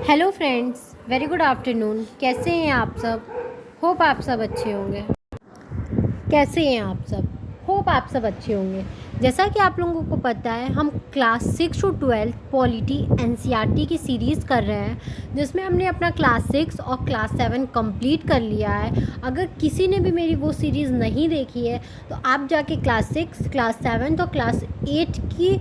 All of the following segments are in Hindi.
Hello friends, very good afternoon. कैसे हैं आप सब? होप आप सब अच्छे होंगे। कैसे हैं आप सब? होप आप सब अच्छे होंगे। जैसा कि आप लोगों को पता है, हम क्लास 6 टू 12 पॉलिटी एनसीईआरटी की सीरीज़ कर रहे हैं, जिसमें हमने अपना क्लास 6 और क्लास 7 कंप्लीट कर लिया है। अगर किसी ने भी मेरी वो सीरीज़ नहीं देखी है तो आप जाके क्लास 6, क्लास 7 और क्लास 8 की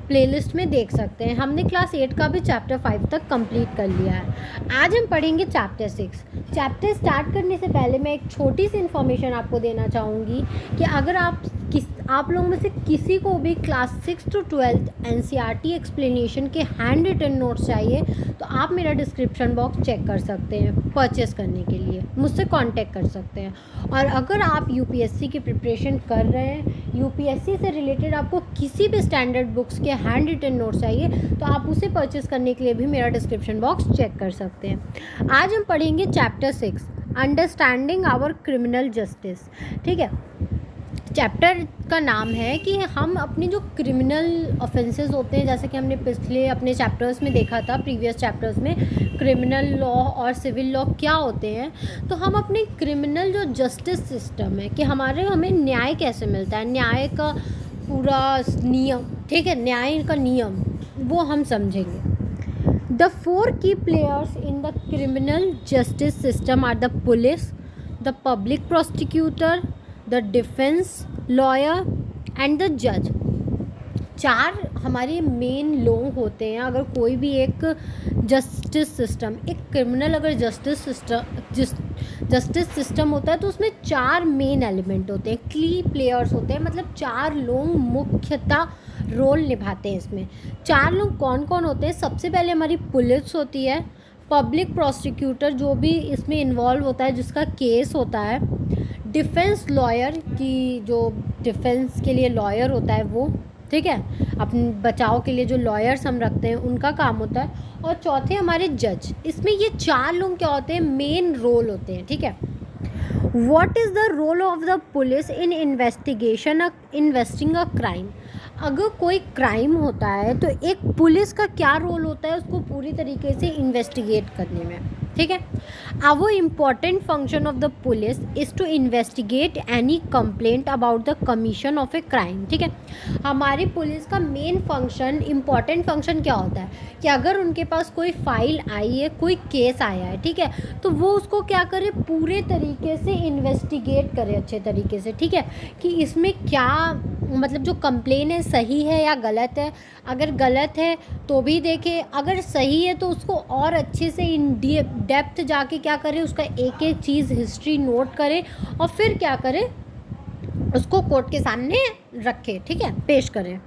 प्लेलिस्ट में देख सकते हैं। हमने क्लास 8 का भी चैप्टर 5 तक कंप्लीट कर लिया है। आज हम पढ़ेंगे चैप्टर 6। चैप्टर स्टार्ट करने से पहले मैं एक छोटी सी इन्फॉर्मेशन आपको देना चाहूँगी कि अगर आप लोगों में से किसी को भी क्लास 6 टू 12 एनसीईआरटी एक्सप्लेनेशन के हैंड रिटन नोट्स चाहिए तो आप मेरा डिस्क्रिप्शन बॉक्स चेक कर सकते हैं। परचेस करने के लिए मुझसे कांटेक्ट कर सकते हैं। और अगर आप यूपीएससी की प्रिपरेशन कर रहे हैं, यूपीएससी से रिलेटेड आपको किसी भी स्टैंडर्ड बुक्स के हैंड रिटन नोट्स चाहिए तो आप उसे परचेस करने के लिए भी मेरा डिस्क्रिप्शन बॉक्स चेक कर सकते हैं। आज हम पढ़ेंगे chapter 6, understanding our criminal justice. ठीक है, चैप्टर का नाम है कि हम अपनी जो क्रिमिनल ऑफेंसेस होते हैं, जैसे कि हमने पिछले अपने चैप्टर्स में देखा था, प्रीवियस चैप्टर्स में क्रिमिनल लॉ और सिविल लॉ क्या होते हैं, तो हम अपने क्रिमिनल जो जस्टिस सिस्टम है कि हमें न्याय कैसे मिलता है, न्याय का पूरा नियम, ठीक है, न्याय का नियम वो हम समझेंगे। The 4 key players in the criminal justice system are the police, the public prosecutor, the defence lawyer and the जज। 4 हमारे मेन लोग होते हैं। अगर कोई भी एक जस्टिस सिस्टम, एक क्रिमिनल अगर जस्टिस सिस्टम होता है तो उसमें 4 मेन एलिमेंट होते हैं, की प्लेयर्स होते हैं, मतलब 4 लोग मुख्यतः रोल निभाते हैं इसमें। 4 लोग कौन कौन होते हैं? सबसे पहले हमारी पुलिस होती है, पब्लिक प्रोसिक्यूटर जो भी इसमें इन्वॉल्व होता है, जिसका केस होता है, डिफेंस लॉयर की जो डिफेंस के लिए लॉयर होता है वो, ठीक है, अपने बचाव के लिए जो लॉयर्स हम रखते हैं उनका काम होता है। और चौथे हमारे जज। इसमें ये 4 लोग क्या होते हैं? मेन रोल होते हैं। ठीक है, what is the role of the police in investing a crime? अगर कोई क्राइम होता है तो एक पुलिस का क्या रोल होता है उसको पूरी तरीके से इन्वेस्टिगेट करने में। ठीक है, our important function of the police is to investigate any complaint about the commission of a crime. ठीक है, हमारी पुलिस का मेन फंक्शन, इम्पॉर्टेंट फंक्शन क्या होता है कि अगर उनके पास कोई फाइल आई है, कोई केस आया है, ठीक है, तो वो उसको क्या करे? पूरे तरीके से इन्वेस्टिगेट करे अच्छे तरीके से। ठीक है, कि इसमें क्या मतलब जो कंप्लेन है सही है या गलत है। अगर गलत है तो भी देखे, अगर सही है तो उसको और अच्छे से इन डेप्थ जाके क्या करे, उसका एक एक चीज़ हिस्ट्री नोट करे और फिर क्या करे, उसको कोर्ट के सामने रखे, ठीक है, पेश करें।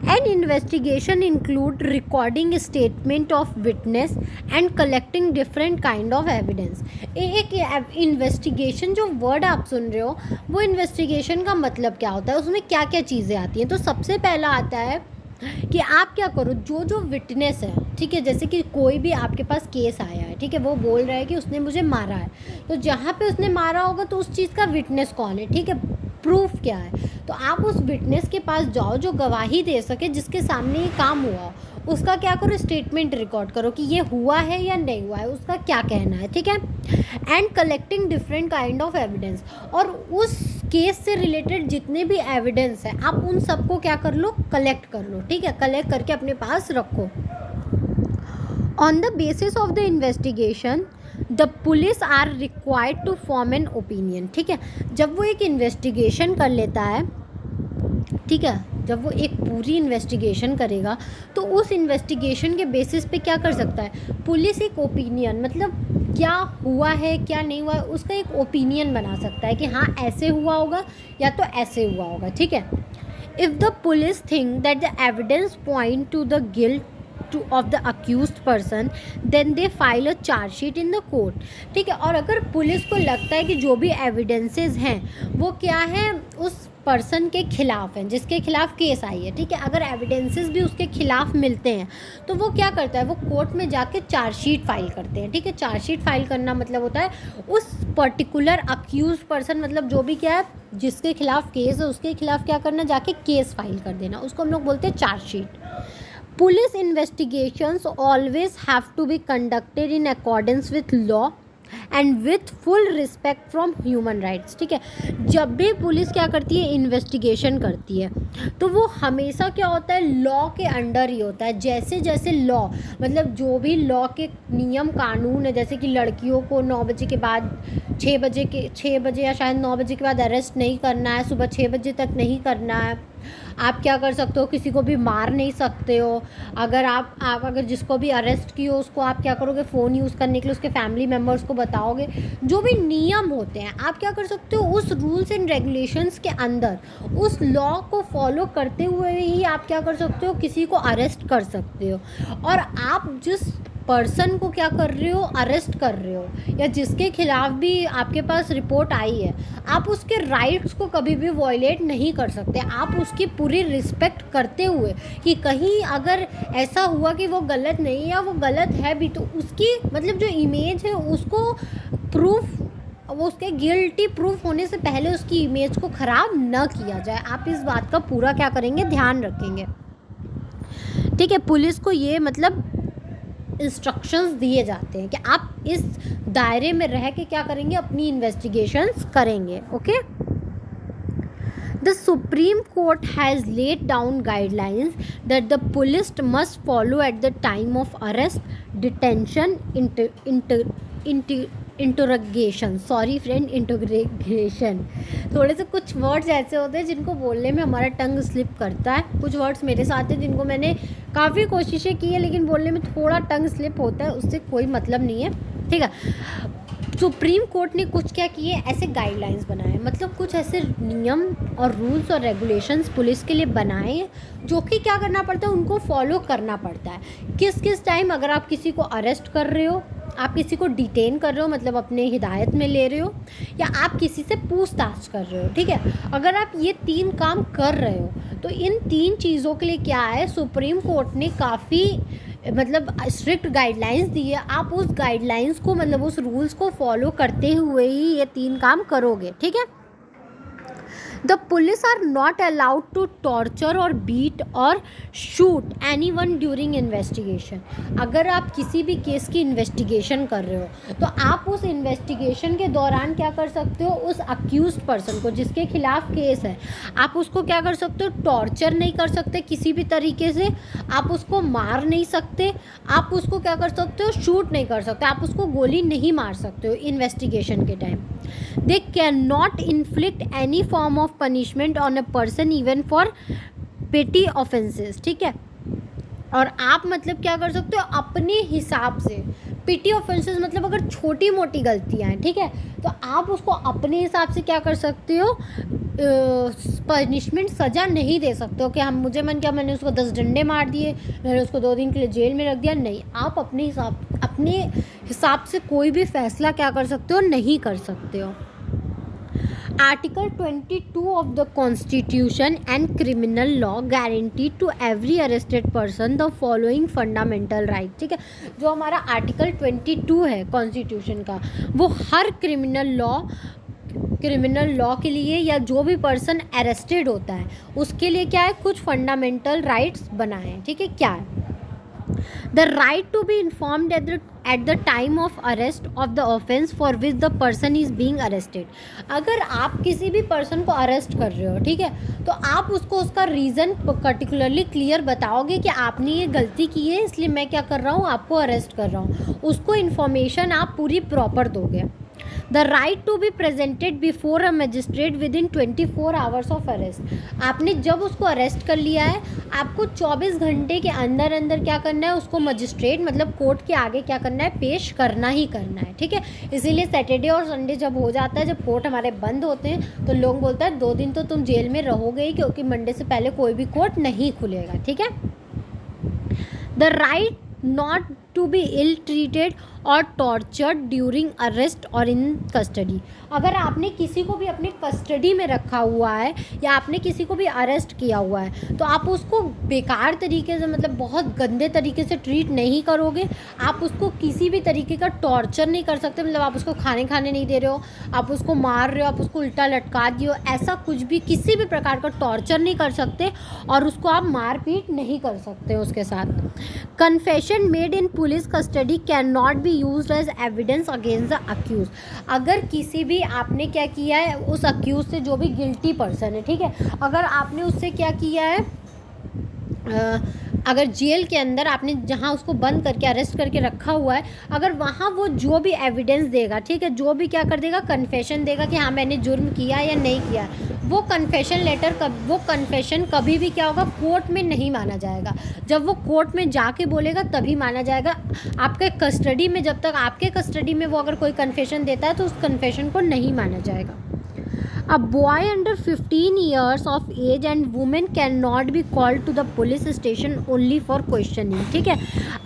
N investigation include recording statement of witness and collecting different kind of evidence. एक इन्वेस्टिगेशन जो वर्ड आप सुन रहे हो वो इन्वेस्टिगेशन का मतलब क्या होता है, उसमें क्या क्या चीज़ें आती हैं। तो सबसे पहला आता है कि आप क्या करो, जो जो विटनेस है, ठीक है, जैसे कि कोई भी आपके पास केस आया है, ठीक है, वो बोल रहा है कि उसने मुझे मारा है, तो जहाँ पे उसने मारा होगा तो उस चीज़ का विटनेस कौन है, ठीक है, प्रूफ क्या है, तो आप उस विटनेस के पास जाओ जो गवाही दे सके, जिसके सामने ये काम हुआ, उसका क्या करो, स्टेटमेंट रिकॉर्ड करो कि ये हुआ है या नहीं हुआ है, उसका क्या कहना है। ठीक है, and collecting different kind of evidence, और उस केस से रिलेटेड जितने भी एविडेंस है आप उन सबको क्या कर लो, कलेक्ट कर लो। ठीक है, कलेक्ट करके अपने पास रखो। On the basis of the investigation the police are required to form an opinion. ठीक है, जब वो एक इन्वेस्टिगेशन कर लेता है, ठीक है, जब वो एक पूरी इन्वेस्टिगेशन करेगा तो उस इन्वेस्टिगेशन के बेसिस पे क्या कर सकता है, पुलिस एक ओपिनियन, मतलब क्या हुआ है क्या नहीं हुआ है उसका एक ओपिनियन बना सकता है कि हाँ ऐसे हुआ होगा या तो ऐसे हुआ होगा। ठीक है, if the police think that the evidence point two the guilt of the accused person then they file a charge sheet in the court। ठीक है, और अगर पुलिस को लगता है कि जो भी एविडेंसेस हैं वो क्या है, उस पर्सन के खिलाफ हैं जिसके खिलाफ केस आई है, ठीक है, अगर एविडेंसेस भी उसके खिलाफ मिलते हैं तो वो क्या करता है, वो कोर्ट में जाके चार्जशीट फाइल करते हैं। ठीक है, चार्जशीट फाइल करना मतलब होता है उस पर्टिकुलर अक्यूज पर्सन, मतलब जो भी क्या है जिसके खिलाफ केस है उसके खिलाफ क्या करना, जाके केस फाइल कर देना, उसको हम लोग बोलते हैं chargesheet. Police investigations always have to be conducted in accordance with law and with full respect from human rights. ठीक है, जब भी पुलिस क्या करती है, इन्वेस्टिगेशन करती है, तो वो हमेशा क्या होता है, लॉ के अंडर ही होता है। जैसे जैसे लॉ मतलब जो भी लॉ के नियम कानून है, जैसे कि लड़कियों को 9 बजे के बाद 6 बजे या शायद 9 बजे के बाद अरेस्ट नहीं करना है, सुबह 6 बजे तक नहीं करना है। आप क्या कर सकते हो, किसी को भी मार नहीं सकते हो। अगर आप अगर जिसको भी अरेस्ट किए हो उसको आप क्या करोगे, फ़ोन यूज़ करने के लिए उसके फैमिली मेम्बर्स को बताओगे। जो भी नियम होते हैं आप क्या कर सकते हो, उस रूल्स एंड रेगुलेशंस के अंदर उस लॉ को फॉलो करते हुए ही आप क्या कर सकते हो, किसी को अरेस्ट कर सकते हो। और आप जिस पर्सन को क्या कर रहे हो, अरेस्ट कर रहे हो, या जिसके खिलाफ भी आपके पास रिपोर्ट आई है, आप उसके राइट्स को कभी भी वॉयलेट नहीं कर सकते। आप उसकी पूरी रिस्पेक्ट करते हुए कि कहीं अगर ऐसा हुआ कि वो गलत नहीं या वो गलत है भी, तो उसकी मतलब जो इमेज है उसको प्रूफ, वो उसके गिल्टी प्रूफ होने से पहले उसकी इमेज को ख़राब न किया जाए। आप इस बात का पूरा क्या करेंगे, ध्यान रखेंगे। ठीक है, पुलिस को ये मतलब इंस्ट्रक्शंस दिए जाते हैं कि आप इस दायरे में रह के क्या करेंगे, अपनी इन्वेस्टिगेशंस करेंगे। Okay, the supreme court has laid down guidelines that the police must follow at the time of arrest, detention, interrogation, sorry friend, interrogation. थोड़े से कुछ वर्ड्स ऐसे होते हैं जिनको बोलने में हमारा टंग स्लिप करता है। कुछ वर्ड्स मेरे साथ हैं जिनको मैंने काफ़ी कोशिशें की है लेकिन बोलने में थोड़ा टंग स्लिप होता है, उससे कोई मतलब नहीं है। ठीक है, सुप्रीम कोर्ट ने कुछ क्या किए, ऐसे गाइडलाइंस बनाए, मतलब कुछ ऐसे नियम और रूल्स और रेगुलेशंस पुलिस के लिए बनाए जो कि क्या करना पड़ता है, उनको फॉलो करना पड़ता है। किस किस टाइम, अगर आप किसी को अरेस्ट कर रहे हो, आप किसी को डिटेन कर रहे हो मतलब अपने हिदायत में ले रहे हो, या आप किसी से पूछताछ कर रहे हो। ठीक है, अगर आप ये 3 काम कर रहे हो तो इन 3 चीज़ों के लिए क्या है, सुप्रीम कोर्ट ने काफ़ी मतलब स्ट्रिक्ट गाइडलाइंस दी है। आप उस गाइडलाइंस को मतलब उस रूल्स को फॉलो करते हुए ही ये 3 काम करोगे। ठीक है, the police are not allowed to torture और बीट और shoot anyone during investigation. अगर आप किसी भी केस की इन्वेस्टिगेशन कर रहे हो तो आप उस इन्वेस्टिगेशन के दौरान क्या कर सकते हो, उस अक्यूज्ड पर्सन को जिसके खिलाफ केस है, आप उसको क्या कर सकते हो, टॉर्चर नहीं कर सकते किसी भी तरीके से, आप उसको मार नहीं सकते, आप उसको क्या कर सकते हो, शूट नहीं कर सकते, आप उसको गोली नहीं मार सकते हो इन्वेस्टिगेशन के time. They can not inflict any form of punishment on a person even for पेटी ऑफेंसेस। ठीक है, और आप मतलब क्या कर सकते हो, अपने हिसाब से, पेटी ऑफेंसेस मतलब अगर छोटी मोटी गलतियाँ हैं, ठीक है, तो आप उसको अपने हिसाब से क्या कर सकते हो, पनिशमेंट, सज़ा नहीं दे सकते हो कि हम मुझे मन क्या मैंने उसको 10 डंडे मार दिए, मैंने उसको 2 दिन के लिए जेल में रख दिया। नहीं, आप अपने हिसाब से कोई भी फैसला क्या कर सकते हो, नहीं कर सकते हो। Article 22 of the Constitution and criminal law guarantee to every arrested person the following fundamental right। ठीक है, जो हमारा आर्टिकल 22 है कॉन्स्टिट्यूशन का, वो हर क्रिमिनल लॉ के लिए या जो भी पर्सन अरेस्टेड होता है उसके लिए क्या है, कुछ फंडामेंटल राइट्स बनाए हैं। ठीक है, क्या है, the right to be informed at the time of arrest of the offense for which the person is being arrested। अगर आप किसी भी पर्सन को अरेस्ट कर रहे हो, ठीक है, तो आप उसको उसका रीज़न पर्टिकुलरली क्लियर बताओगे कि आपने ये गलती की है इसलिए मैं क्या कर रहा हूँ, आपको अरेस्ट कर रहा हूँ, उसको इन्फॉर्मेशन आप पूरी प्रॉपर दोगे। The right to be presented before a magistrate within 24 hours of arrest. आपने जब उसको अरेस्ट कर लिया है, आपको 24 घंटे के अंदर अंदर क्या करना है, उसको मजिस्ट्रेट मतलब कोर्ट के आगे क्या करना है, पेश करना ही करना है। ठीक है, इसीलिए सैटरडे और संडे जब हो जाता है, जब कोर्ट हमारे बंद होते हैं, तो लोग बोलते हैं 2 दिन तो तुम जेल में रहोगे ही, क्योंकि मंडे से पहले कोई भी कोर्ट नहीं खुलेगा। ठीक है, the right not to be ill treated और टॉर्चर्ड ड्यूरिंग अरेस्ट और इन कस्टडी। अगर आपने किसी को भी अपने कस्टडी में रखा हुआ है या आपने किसी को भी अरेस्ट किया हुआ है तो आप उसको बेकार तरीके से, मतलब बहुत गंदे तरीके से ट्रीट नहीं करोगे। आप उसको किसी भी तरीके का टॉर्चर नहीं कर सकते, मतलब आप उसको खाने नहीं दे रहे हो, आप उसको मार रहे हो, आप उसको उल्टा लटका दिए हो, ऐसा कुछ भी किसी भी प्रकार का टॉर्चर नहीं कर सकते और उसको आप मारपीट नहीं कर सकते उसके साथ। Confession made in police custody can not be used as evidence against the accused. अगर किसी भी आपने क्या किया है उस अक्यूज से, जो भी गिल्टी पर्सन है, ठीक है, अगर आपने उससे क्या किया है, अगर जेल के अंदर आपने जहाँ उसको बंद करके अरेस्ट करके रखा हुआ है, अगर वहाँ वो जो भी एविडेंस देगा, ठीक है, जो भी क्या कर देगा, कन्फेशन देगा कि हाँ मैंने जुर्म किया या नहीं किया, वो कन्फेशन कभी भी क्या होगा, कोर्ट में नहीं माना जाएगा। जब वो कोर्ट में जाके बोलेगा तभी माना जाएगा। आपके कस्टडी में, जब तक आपके कस्टडी में वो अगर कोई कन्फेशन देता है तो उस कन्फेशन को नहीं माना जाएगा। A boy under 15 years of age and women cannot be called to the police station only for questioning। ठीक है,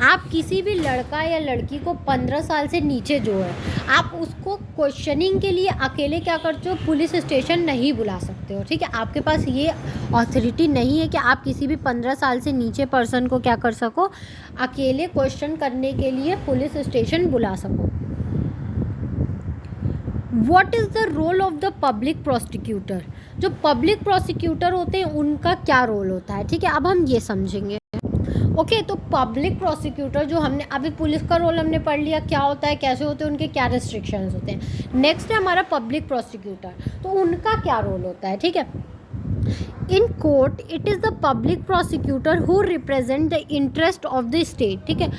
आप किसी भी लड़का या लड़की को 15 साल से नीचे जो है, आप उसको क्वेश्चनिंग के लिए अकेले क्या करते हो, पुलिस स्टेशन नहीं बुला सकते हो। ठीक है, आपके पास ये अथॉरिटी नहीं है कि आप किसी भी 15 साल से नीचे पर्सन को क्या कर सको, अकेले क्वेश्चन करने के लिए पुलिस स्टेशन बुला सको। What is the role of the public prosecutor. जो पब्लिक प्रोसिक्यूटर होते हैं उनका क्या रोल होता है, ठीक है, अब हम ये समझेंगे। ओके, तो पब्लिक प्रोसिक्यूटर जो हमने अभी पुलिस का रोल हमने पढ़ लिया, क्या होता है, कैसे होते हैं, उनके क्या रेस्ट्रिक्शंस होते हैं। नेक्स्ट है हमारा पब्लिक प्रोसिक्यूटर, तो उनका क्या रोल होता है। ठीक है, in court it is the public prosecutor who represent the interest of the state. ठीक है,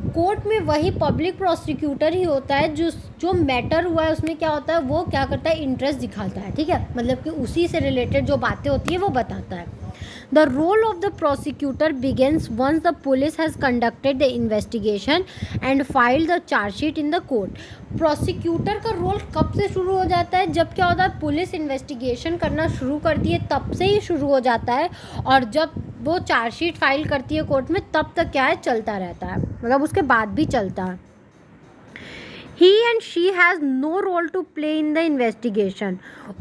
कोर्ट में वही पब्लिक प्रोसिक्यूटर ही होता है जो मैटर हुआ है उसमें क्या होता है, वो क्या करता है, इंटरेस्ट दिखाता है। ठीक है, मतलब कि उसी से रिलेटेड जो बातें होती है वो बताता है। The role of the prosecutor begins once the police has conducted the investigation and filed the charge sheet in the court। Prosecutor का रोल कब से शुरू हो जाता है, जब क्या होता है, पुलिस इन्वेस्टिगेशन करना शुरू करती है तब से ही शुरू हो जाता है, और जब वो चार्जशीट फाइल करती है कोर्ट में तब तक क्या है, चलता रहता है, मतलब उसके बाद भी चलता है। He and she has no role to play in the investigation।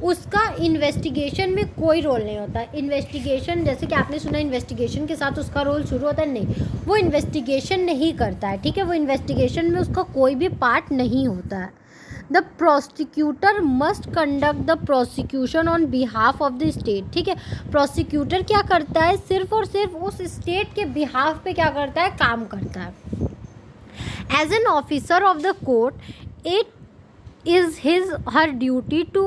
उसका इन्वेस्टिगेशन में कोई रोल नहीं होता। इन्वेस्टिगेशन, जैसे कि आपने सुना इन्वेस्टिगेशन के साथ उसका रोल शुरू होता है, नहीं, वो इन्वेस्टिगेशन नहीं करता है। ठीक है, वो इन्वेस्टिगेशन में उसका कोई भी पार्ट नहीं होता है। The prosecutor must conduct the prosecution on behalf of the state. ठीक है, प्रोसिक्यूटर क्या करता है, सिर्फ और सिर्फ उस स्टेट के बिहाफ पे क्या करता है, काम करता है। As an officer of the court, it is her duty to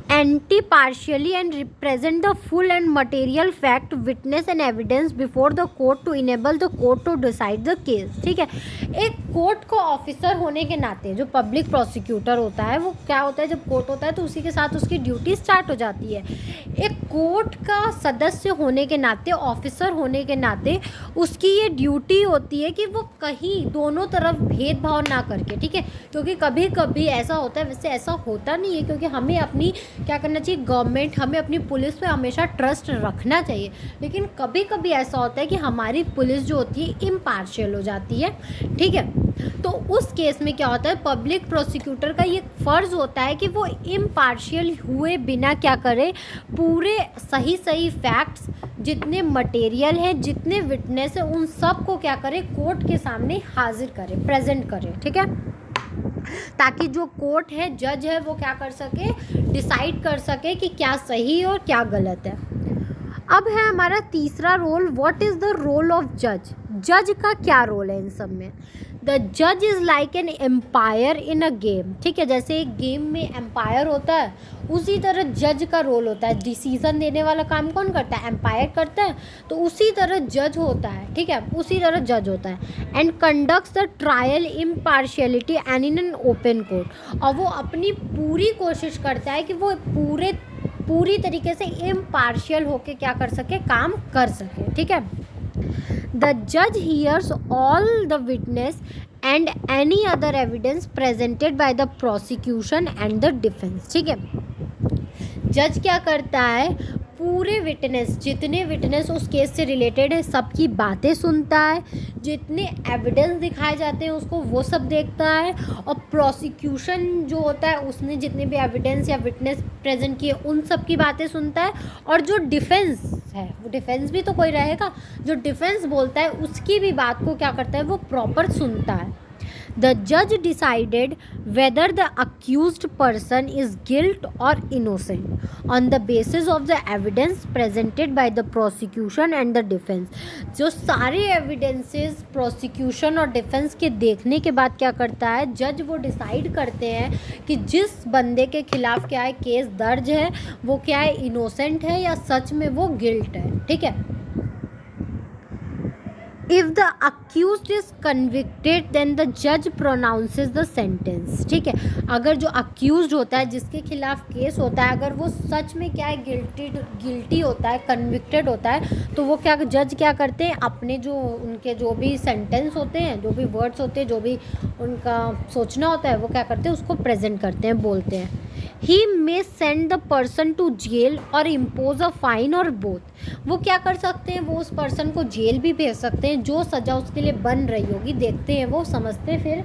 anti-partially and represent the full and material fact, witness and evidence before the court to enable the court to decide the case। ठीक है, एक कोर्ट को ऑफिसर होने के नाते जो पब्लिक प्रोसिक्यूटर होता है वो क्या होता है, जब कोर्ट होता है तो उसी के साथ उसकी ड्यूटी स्टार्ट हो जाती है। एक कोर्ट का सदस्य होने के नाते, ऑफिसर होने के नाते उसकी ये ड्यूटी होती है कि वो कहीं दोनों तरफ भेदभाव ना करके, ठीक है, क्योंकि कभी कभी ऐसा होता है, वैसे ऐसा होता नहीं है, क्योंकि हमें अपनी क्या करना चाहिए, गवर्नमेंट, हमें अपनी पुलिस पे हमेशा ट्रस्ट रखना चाहिए, लेकिन कभी कभी ऐसा होता है कि हमारी पुलिस जो होती है इम्पार्शियल हो जाती है। ठीक है, तो उस केस में क्या होता है, पब्लिक प्रोसिक्यूटर का ये फ़र्ज़ होता है कि वो इम्पार्शियल हुए बिना क्या करे, पूरे सही फैक्ट्स, जितने मटेरियल हैं, जितने विटनेस हैं, उन सब को क्या करे, कोर्ट के सामने हाजिर करे, प्रेजेंट करे। ठीक है, ताकि जो कोर्ट है, जज है, वो क्या कर सके, डिसाइड कर सके कि क्या सही और क्या गलत है। अब है हमारा तीसरा role, what is the role of जज। जज का क्या रोल है इन सब में। द जज is like an umpire in a game. ठीक है, जैसे एक गेम में एम्पायर होता है, उसी तरह जज का रोल होता है। डिसीजन देने वाला काम कौन करता है, एम्पायर करता है, तो उसी तरह जज होता है। ठीक है, उसी तरह जज होता है। And conducts the trial impartiality and in an open court. और वो अपनी पूरी कोशिश करता है कि वो पूरी तरीके से इम्पार्शियल होके क्या कर सके, काम कर सके। ठीक है, द जज hears all the witness and any other evidence presented by the prosecution and the defense। ठीक है, जज क्या करता है, पूरे विटनेस, जितने विटनेस उस केस से रिलेटेड है सबकी बातें सुनता है, जितने एविडेंस दिखाए जाते हैं उसको वो सब देखता है, और प्रोसिक्यूशन जो होता है उसने जितने भी एविडेंस या विटनेस प्रेजेंट किए उन सब की बातें सुनता है, और जो डिफेंस है, वो डिफेंस भी तो कोई रहेगा, जो डिफेंस बोलता है उसकी भी बात को क्या करता है, वो प्रॉपर सुनता है। The judge decided whether the accused person is guilty or innocent on the basis of the evidence presented by the prosecution and the defense। जो सारे एविडेंसेस प्रोसिक्यूशन और डिफेंस के देखने के बाद क्या करता है, जज वो डिसाइड करते हैं कि जिस बंदे के खिलाफ क्या है केस दर्ज है वो क्या है, इनोसेंट है या सच में वो गिल्ट है। ठीक है, If the accused is convicted then the judge pronounces the sentence। ठीक है, अगर जो accused होता है, जिसके खिलाफ केस होता है, अगर वो सच में क्या है गिल्टी होता है, कन्विक्टेड होता है, तो वो क्या जज क्या करते हैं, अपने जो उनके जो भी सेंटेंस होते हैं, जो भी वर्ड्स होते हैं, जो भी उनका सोचना होता है, वो क्या करते हैं उसको प्रेजेंट करते हैं, बोलते हैं। He may send the person to jail or impose a fine or both। वो क्या कर सकते हैं, वो उस पर्सन को जेल भी भेज सकते हैं, जो सज़ा उसके लिए बन रही होगी देखते हैं वो समझते हैं, फिर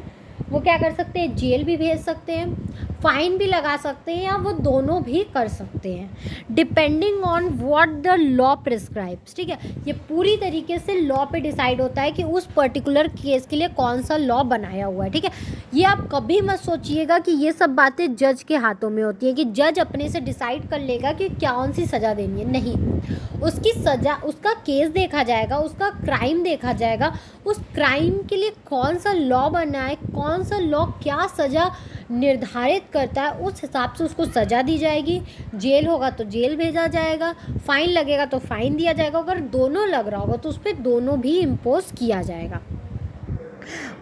वो क्या कर सकते हैं, जेल भी भेज सकते हैं, फाइन भी लगा सकते हैं, या वो दोनों भी कर सकते हैं, depending on what the law prescribes. ठीक है, ये पूरी तरीके से लॉ पे डिसाइड होता है कि उस पर्टिकुलर केस के लिए कौन सा लॉ बनाया हुआ है। ठीक है, ये आप कभी मत सोचिएगा कि ये सब बातें जज के हाथों में होती है, कि जज अपने से डिसाइड कर लेगा कि कौन सी सज़ा देनी है। नहीं, उसकी सज़ा, उसका केस देखा जाएगा, उसका क्राइम देखा जाएगा, उस क्राइम के लिए कौन सा लॉ बना है, कौन सा लॉ क्या सज़ा निर्धारित करता है, उस हिसाब से उसको सज़ा दी जाएगी। जेल होगा तो जेल भेजा जाएगा, फ़ाइन लगेगा तो फ़ाइन दिया जाएगा, अगर दोनों लग रहा होगा तो उस पर दोनों भी इम्पोज किया जाएगा।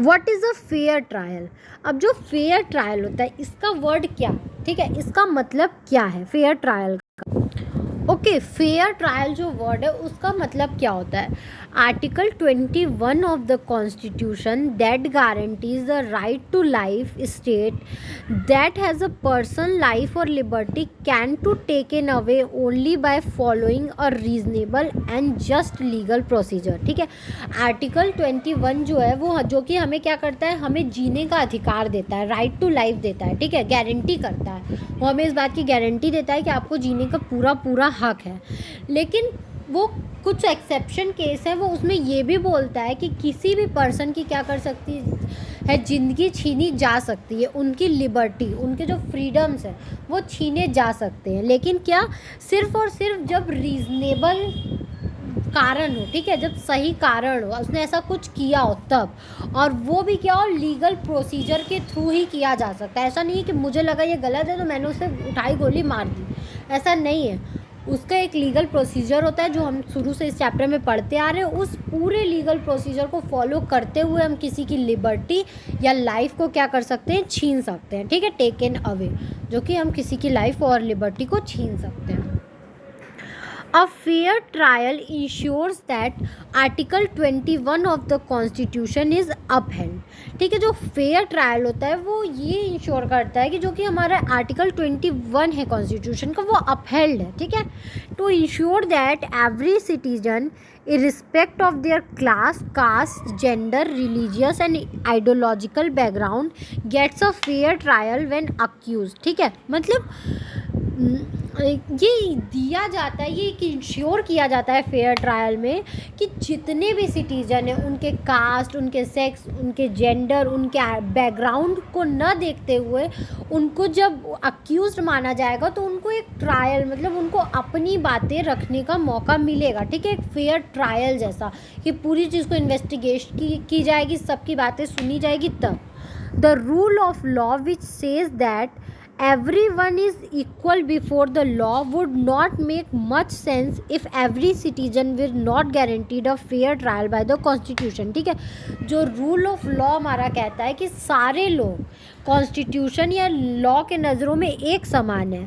What is a fair trial. अब जो फेयर ट्रायल होता है इसका वर्ड क्या है, ठीक है, इसका मतलब क्या है फेयर ट्रायल का। ओके, फेयर ट्रायल जो वर्ड है उसका मतलब क्या होता है, article 21 of the constitution that guarantees the right to life state that has a person life और liberty can to taken away only by following a reasonable and just legal procedure. ठीक है, आर्टिकल 21 जो है वो जो कि हमें क्या करता है, हमें जीने का अधिकार देता है, राइट टू लाइफ देता है। ठीक है, गारंटी करता है, वो हमें इस बात की गारंटी देता है कि आपको जीने का पूरा हक है। लेकिन वो कुछ एक्सेप्शन केस है, वो उसमें ये भी बोलता है कि किसी भी पर्सन की क्या कर सकती है, ज़िंदगी छीनी जा सकती है, उनकी लिबर्टी, उनके जो फ्रीडम्स हैं वो छीने जा सकते हैं, लेकिन क्या, सिर्फ़ और सिर्फ जब रीज़नेबल कारण हो। ठीक है, जब सही कारण हो, उसने ऐसा कुछ किया हो तब, और वो भी क्या हो, लीगल प्रोसीजर के थ्रू ही किया जा सकता है। ऐसा नहीं है कि मुझे लगा ये गलत है तो मैंने उसे उठाई गोली मार दी, ऐसा नहीं है। उसका एक लीगल प्रोसीजर होता है जो हम शुरू से इस चैप्टर में पढ़ते आ रहे हैं, उस पूरे लीगल प्रोसीजर को फॉलो करते हुए हम किसी की लिबर्टी या लाइफ को क्या कर सकते हैं, छीन सकते हैं। ठीक है, टेकन अवे, जो कि हम किसी की लाइफ और लिबर्टी को छीन सकते हैं। A fair trial ensures that Article 21 of the Constitution is upheld। ठीक है, जो फेयर ट्रायल होता है वो ये इंश्योर करता है कि जो कि हमारा आर्टिकल 21 है कॉन्स्टिट्यूशन का, वो अपहेल्ड है। ठीक है, to ensure that every citizen irrespect of their class, caste, gender, religious and ideological background gets a fair trial when accused। ठीक है, मतलब ये दिया जाता है, ये इंश्योर किया जाता है फेयर ट्रायल में कि जितने भी सिटीजन हैं, उनके कास्ट, उनके सेक्स, उनके जेंडर, उनके बैकग्राउंड को न देखते हुए उनको जब अक्यूज़्ड माना जाएगा तो उनको एक ट्रायल, मतलब उनको अपनी बातें रखने का मौका मिलेगा। ठीक है, एक फेयर ट्रायल जैसा कि पूरी चीज़ को इन्वेस्टिगेशन की जाएगी, सबकी बातें सुनी जाएगी तब। The rule of law which says that everyone is equal before the law would not make much sense if every citizen were not guaranteed a fair trial by the constitution। ठीक है, जो रूल ऑफ लॉ हमारा कहता है कि सारे लोग कॉन्स्टिट्यूशन या लॉ के नज़रों में एक समान है,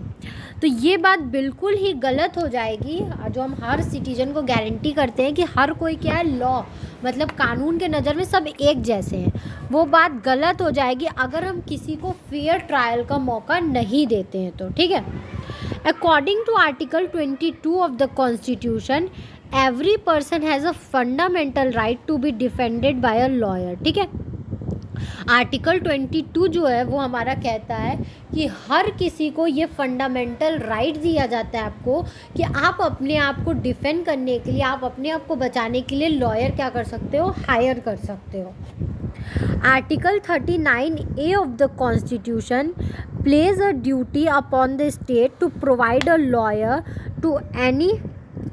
तो ये बात बिल्कुल ही गलत हो जाएगी। जो हम हर सिटीजन को गारंटी करते हैं कि हर कोई क्या है, लॉ मतलब कानून के नज़र में सब एक जैसे हैं, वो बात गलत हो जाएगी अगर हम किसी को फेयर ट्रायल का मौका नहीं देते हैं तो। ठीक है, According to Article 22 of the Constitution, every person has a fundamental right to be defended by a lawyer. ठीक है, आर्टिकल 22 जो है वो हमारा कहता है कि हर किसी को ये फंडामेंटल राइट दिया जाता है आपको कि आप अपने आप को डिफेंड करने के लिए, आप अपने आप को बचाने के लिए लॉयर क्या कर सकते हो, हायर कर सकते हो. Article 39A of the Constitution places a duty upon the state to provide a lawyer to any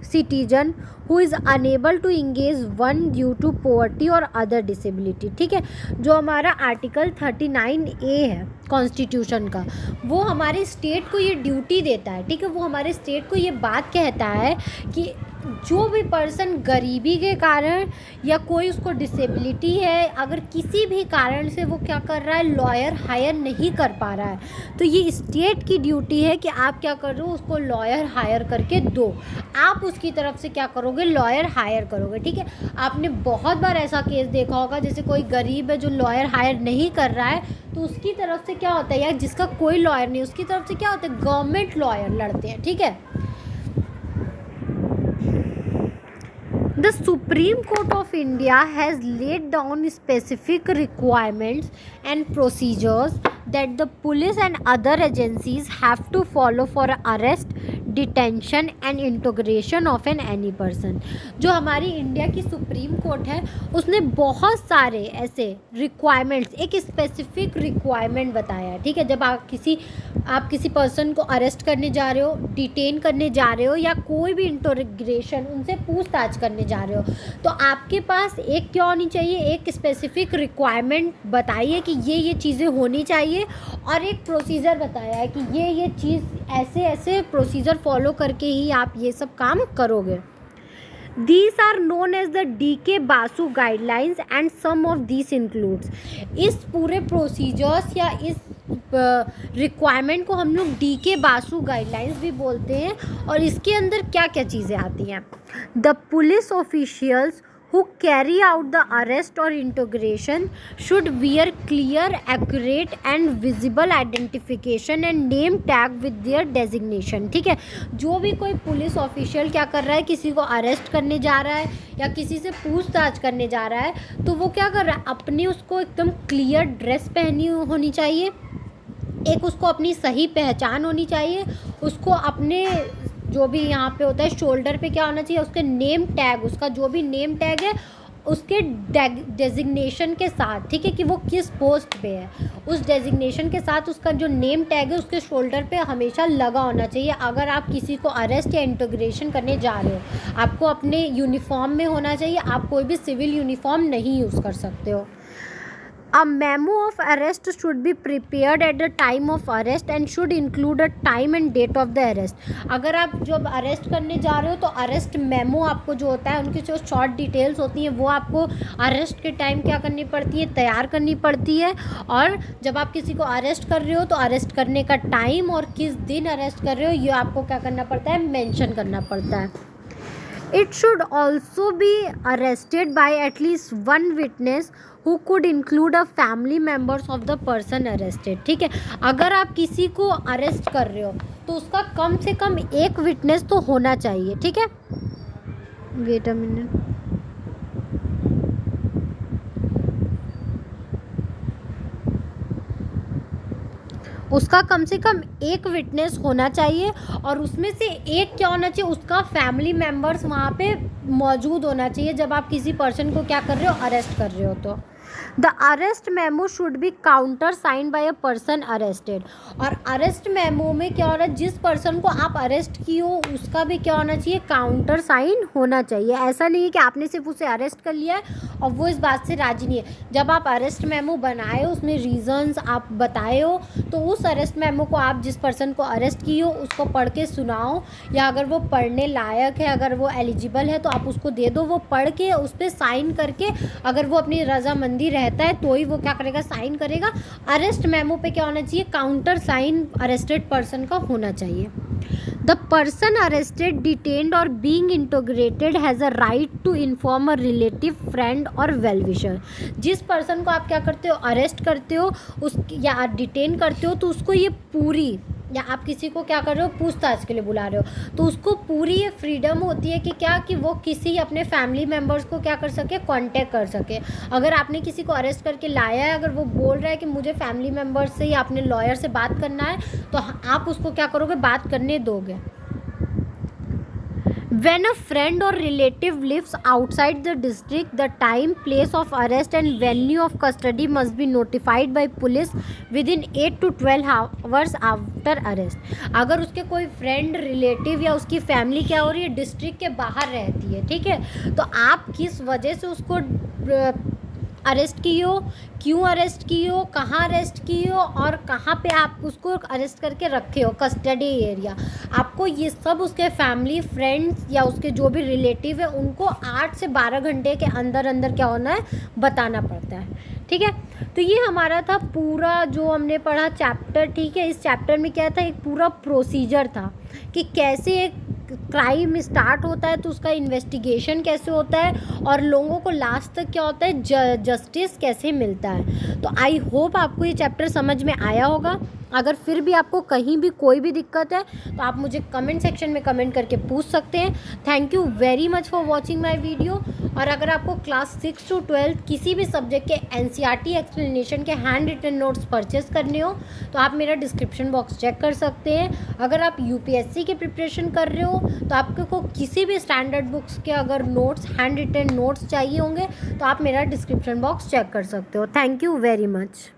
citizen who is unable to engage one due to poverty or other disability. ठीक है, जो हमारा आर्टिकल 39A है कॉन्स्टिट्यूशन का, वो हमारे स्टेट को ये ड्यूटी देता है. ठीक है, वो हमारे स्टेट को ये बात कहता है कि जो भी पर्सन गरीबी के कारण या कोई उसको डिसेबिलिटी है, अगर किसी भी कारण से वो क्या कर रहा है, लॉयर हायर नहीं कर पा रहा है, तो ये स्टेट की ड्यूटी है कि आप क्या करो, उसको लॉयर हायर करके दो. आप उसकी तरफ से क्या करोगे, लॉयर हायर करोगे. ठीक है, आपने बहुत बार ऐसा केस देखा होगा, जैसे कोई गरीब है जो लॉयर हायर नहीं कर रहा है, तो उसकी तरफ से क्या होता है, या जिसका कोई लॉयर नहीं, उसकी तरफ से क्या होता है, गवर्नमेंट लॉयर लड़ते हैं. ठीक है, The Supreme Court of India has laid down specific requirements and procedures that the police and other agencies have to follow for arrest, detention and integration of any person. जो हमारी इंडिया की सुप्रीम कोर्ट है उसने बहुत सारे ऐसे रिक्वायरमेंट्स, एक स्पेसिफिक रिक्वायरमेंट बताया है. ठीक है, जब आप किसी पर्सन को अरेस्ट करने जा रहे हो, डिटेन करने जा रहे हो, या कोई भी इंटरोगेशन, उनसे पूछताछ करने जा रहे हो, तो आपके पास एक क्या होनी चाहिए, एक स्पेसिफिक रिक्वायरमेंट बताइए कि ये चीज़ें होनी चाहिए, और एक प्रोसीजर बताया है कि ये चीज़ ऐसे ऐसे प्रोसीजर फॉलो करके ही आप ये सब काम करोगे. These are known as the D.K. Basu guidelines and some of these includes. इस पूरे प्रोसीजर्स या इस रिक्वायरमेंट को हम लोग D.K. बासु गाइडलाइंस भी बोलते हैं. और इसके अंदर क्या क्या चीज़ें आती हैं, the police officials who carry out the arrest or integration should wear clear, accurate and visible identification and name tag with their designation. ठीक है, जो भी कोई पुलिस ऑफिशियल क्या कर रहा है, किसी को अरेस्ट करने जा रहा है या किसी से पूछताछ करने जा रहा है, तो वो क्या कर रहा है, अपनी उसको एकदम क्लियर ड्रेस पहनी होनी चाहिए, एक उसको अपनी सही पहचान होनी चाहिए, उसको अपने जो भी यहाँ पे होता है शोल्डर पे क्या होना चाहिए, उसके नेम टैग, उसका जो भी नेम टैग है उसके डेजिग्नेशन के साथ. ठीक है, कि वो किस पोस्ट पे है, उस डेजिग्नेशन के साथ उसका जो नेम टैग है उसके शोल्डर पे हमेशा लगा होना चाहिए. अगर आप किसी को अरेस्ट या इंटीग्रेशन करने जा रहे हो, आपको अपने यूनिफॉर्म में होना चाहिए, आप कोई भी सिविल यूनिफॉर्म नहीं यूज़ कर सकते हो. A memo of arrest should be prepared at the time of arrest and should include a time and date of the arrest. अगर आप जब अरेस्ट करने जा रहे हो तो अरेस्ट मेमो आपको जो होता है, उनकी जो शॉर्ट डिटेल्स होती हैं वो आपको अरेस्ट के टाइम क्या करनी पड़ती है, तैयार करनी पड़ती है. और जब आप किसी को अरेस्ट कर रहे हो तो अरेस्ट करने का टाइम और किस दिन अरेस्ट कर रहे हो ये आपको क्या करना पड़ता है, मेंशन करना पड़ता है. It should also be arrested by at least one witness who could include a family members of the person arrested. ठीक है, अगर आप किसी को अरेस्ट कर रहे हो तो उसका कम से कम एक विटनेस तो होना चाहिए. ठीक है, वेट अ मिनट, उसका कम से कम एक विटनेस होना चाहिए और उसमें से एक क्या होना चाहिए, उसका फैमिली मेम्बर्स वहाँ पे मौजूद होना चाहिए जब आप किसी पर्सन को क्या कर रहे हो, अरेस्ट कर रहे हो. तो the arrest memo should be counter signed by a person arrested. और अरेस्ट मेमो में क्या हो रहा है, जिस पर्सन को आप अरेस्ट किए हो उसका भी क्या होना चाहिए, काउंटर साइन होना चाहिए. ऐसा नहीं है कि आपने सिर्फ उसे अरेस्ट कर लिया है और वो इस बात से राजी नहीं है. जब आप अरेस्ट मेमो बनाए हो उसमें रीजंस आप बताए हो तो उस अरेस्ट मेमो को आप जिस पर्सन को अरेस्ट किए हो उसको पढ़ के सुनाओ, या अगर वो पढ़ने लायक है, अगर वो एलिजिबल है तो आप उसको दे दो, वो पढ़ के उस पर साइन करके, अगर वो अपनी रजामंदी रहता है तो ही वो क्या करेगा, साइन करेगा. अरेस्ट मेमो पे क्या होना चाहिए, काउंटर साइन अरेस्टेड पर्सन का होना चाहिए. द पर्सन अरेस्टेड, डिटेन्ड और being integrated has a right to inform a relative, friend और वेल विशर. जिस पर्सन को आप क्या करते हो, अरेस्ट करते हो उस या डिटेन करते हो, तो उसको ये पूरी या आप किसी को क्या कर रहे हो, पूछताछ के लिए बुला रहे हो, तो उसको पूरी ये फ्रीडम होती है कि क्या, कि वो किसी अपने फैमिली मेम्बर्स को क्या कर सके, कांटेक्ट कर सके। अगर आपने किसी को अरेस्ट करके लाया है, अगर वो बोल रहा है कि मुझे फैमिली मेम्बर्स से या अपने लॉयर से बात करना है, तो आप उसको क्या करोगे, बात करने दोगे। When a friend or relative lives outside the district, the time, place of arrest and venue of custody must be notified by police within 8 to 12 hours after arrest. अगर उसके कोई फ्रेंड, रिलेटिव या उसकी फैमिली क्या हो रही है, डिस्ट्रिक्ट के बाहर रहती है, ठीक है, तो आप किस वजह से उसको अरेस्ट की हो, क्यों अरेस्ट की हो, कहाँ अरेस्ट की हो और कहाँ पे आप उसको अरेस्ट करके रखे हो, कस्टडी एरिया, आपको ये सब उसके फैमिली, फ्रेंड्स या उसके जो भी रिलेटिव है उनको 8 से 12 घंटे के अंदर अंदर क्या होना है, बताना पड़ता है। ठीक है, तो ये हमारा था पूरा जो हमने पढ़ा चैप्टर। ठीक है, इस चैप्टर में क्या था, एक पूरा प्रोसीजर था कि कैसे एक क्राइम स्टार्ट होता है तो उसका इन्वेस्टिगेशन कैसे होता है और लोगों को लास्ट तक क्या होता है, जस्टिस कैसे मिलता है। तो आई होप आपको ये चैप्टर समझ में आया होगा। अगर फिर भी आपको कहीं भी कोई भी दिक्कत है तो आप मुझे कमेंट सेक्शन में कमेंट करके पूछ सकते हैं। Thank you very much for watching my video. और अगर आपको क्लास 6 to 12 किसी भी सब्जेक्ट के NCERT एक्सप्लेनेशन के हैंड रिटन नोट्स परचेज करने हो तो आप मेरा डिस्क्रिप्शन बॉक्स चेक कर सकते हैं। अगर आप UPSC की प्रिपरेशन कर रहे हो तो आपको किसी भी स्टैंडर्ड बुक्स के अगर नोट्स, हैंड रिटन नोट्स चाहिए होंगे तो आप मेरा डिस्क्रिप्शन बॉक्स चेक कर सकते हो। Thank you very much.